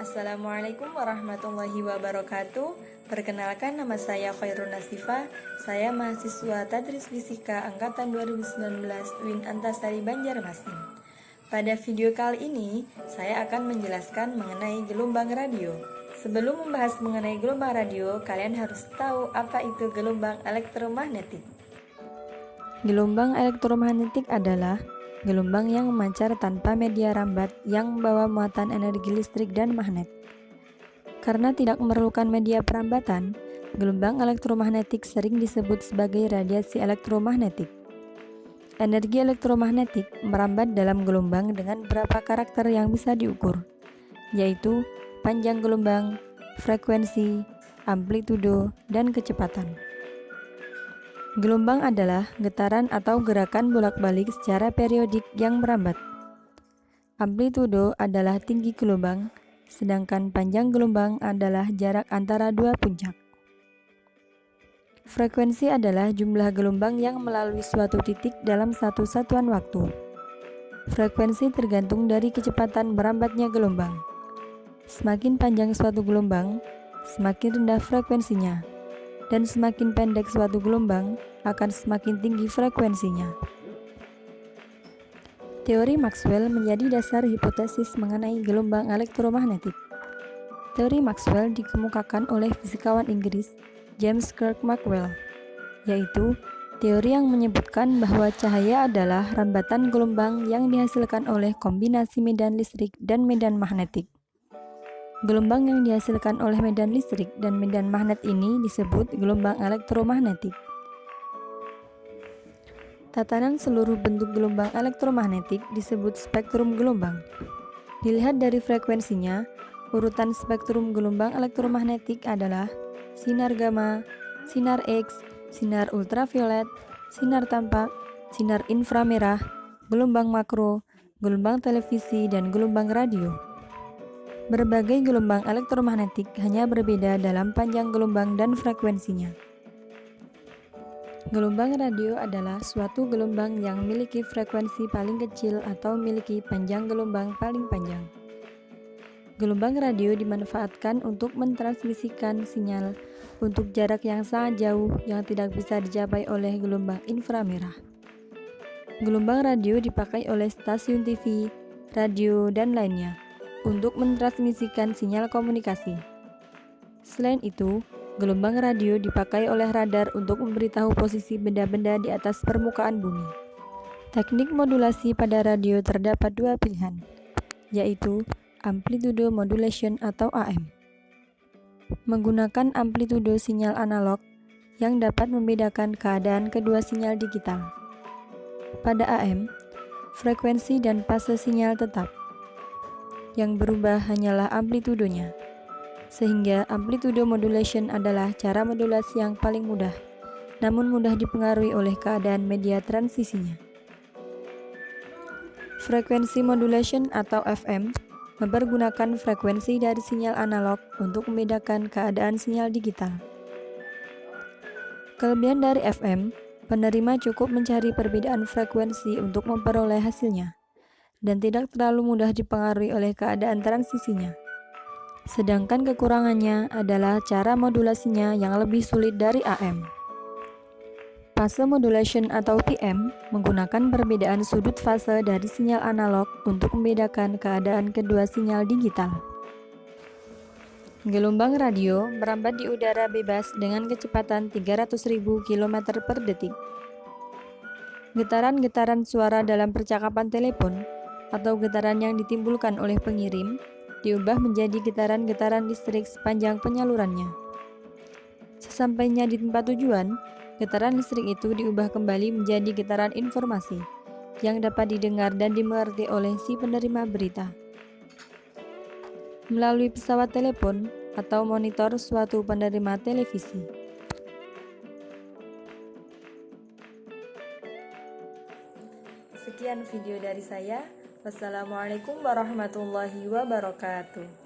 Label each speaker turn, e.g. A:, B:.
A: Assalamualaikum warahmatullahi wabarakatuh. Perkenalkan, nama saya Khairun Nasifah. Saya mahasiswa Tadris Fisika Angkatan 2019 UIN Antasari Banjarmasin. Pada video kali ini, saya akan menjelaskan mengenai gelombang radio. Sebelum membahas mengenai gelombang radio, kalian harus tahu apa itu gelombang elektromagnetik. Gelombang elektromagnetik adalah gelombang yang memancar tanpa media rambat yang membawa muatan energi listrik dan magnet. Karena tidak memerlukan media perambatan, gelombang elektromagnetik sering disebut sebagai radiasi elektromagnetik. Energi elektromagnetik merambat dalam gelombang dengan beberapa karakter yang bisa diukur, yaitu panjang gelombang, frekuensi, amplitudo, dan kecepatan. Gelombang adalah getaran atau gerakan bolak-balik secara periodik yang merambat. Amplitudo adalah tinggi gelombang, sedangkan panjang gelombang adalah jarak antara dua puncak. Frekuensi adalah jumlah gelombang yang melalui suatu titik dalam satu satuan waktu. Frekuensi tergantung dari kecepatan merambatnya gelombang. Semakin panjang suatu gelombang, semakin rendah frekuensinya. Dan semakin pendek suatu gelombang, akan semakin tinggi frekuensinya. Teori Maxwell menjadi dasar hipotesis mengenai gelombang elektromagnetik. Teori Maxwell dikemukakan oleh fisikawan Inggris James Clerk Maxwell, yaitu teori yang menyebutkan bahwa cahaya adalah rambatan gelombang yang dihasilkan oleh kombinasi medan listrik dan medan magnetik. Gelombang yang dihasilkan oleh medan listrik dan medan magnet ini disebut gelombang elektromagnetik. Tatanan seluruh bentuk gelombang elektromagnetik disebut spektrum gelombang. Dilihat dari frekuensinya, urutan spektrum gelombang elektromagnetik adalah sinar gamma, sinar X, sinar ultraviolet, sinar tampak, sinar inframerah, gelombang makro, gelombang televisi, dan gelombang radio. Berbagai gelombang elektromagnetik hanya berbeda dalam panjang gelombang dan frekuensinya. Gelombang radio adalah suatu gelombang yang memiliki frekuensi paling kecil atau memiliki panjang gelombang paling panjang. Gelombang radio dimanfaatkan untuk mentransmisikan sinyal untuk jarak yang sangat jauh yang tidak bisa dicapai oleh gelombang inframerah. Gelombang radio dipakai oleh stasiun TV, radio, dan lainnya untuk mentransmisikan sinyal komunikasi. Selain itu, gelombang radio dipakai oleh radar untuk memberitahu posisi benda-benda di atas permukaan bumi. Teknik modulasi pada radio terdapat dua pilihan, yaitu amplitude modulation atau AM. Menggunakan amplitude sinyal analog yang dapat membedakan keadaan kedua sinyal digital. Pada AM, frekuensi dan fase sinyal tetap. Yang berubah hanyalah amplitudonya, sehingga amplitude modulation adalah cara modulasi yang paling mudah, namun mudah dipengaruhi oleh keadaan media transisinya. Frekuensi modulation atau FM mempergunakan frekuensi dari sinyal analog untuk membedakan keadaan sinyal digital. Kelebihan dari FM, penerima cukup mencari perbedaan frekuensi untuk memperoleh hasilnya, dan tidak terlalu mudah dipengaruhi oleh keadaan transisinya. Sedangkan kekurangannya adalah cara modulasinya yang lebih sulit dari AM. Fase modulation atau PM menggunakan perbedaan sudut fase dari sinyal analog untuk membedakan keadaan kedua sinyal digital. Gelombang radio merambat di udara bebas dengan kecepatan 300.000 km per detik. Getaran-getaran suara dalam percakapan telepon atau getaran yang ditimbulkan oleh pengirim diubah menjadi getaran-getaran listrik sepanjang penyalurannya. Sesampainya di tempat tujuan, getaran listrik itu diubah kembali menjadi getaran informasi yang dapat didengar dan dimengerti oleh si penerima berita. Melalui pesawat telepon atau monitor suatu penerima televisi. Sekian video dari saya. Wassalamualaikum warahmatullahi wabarakatuh.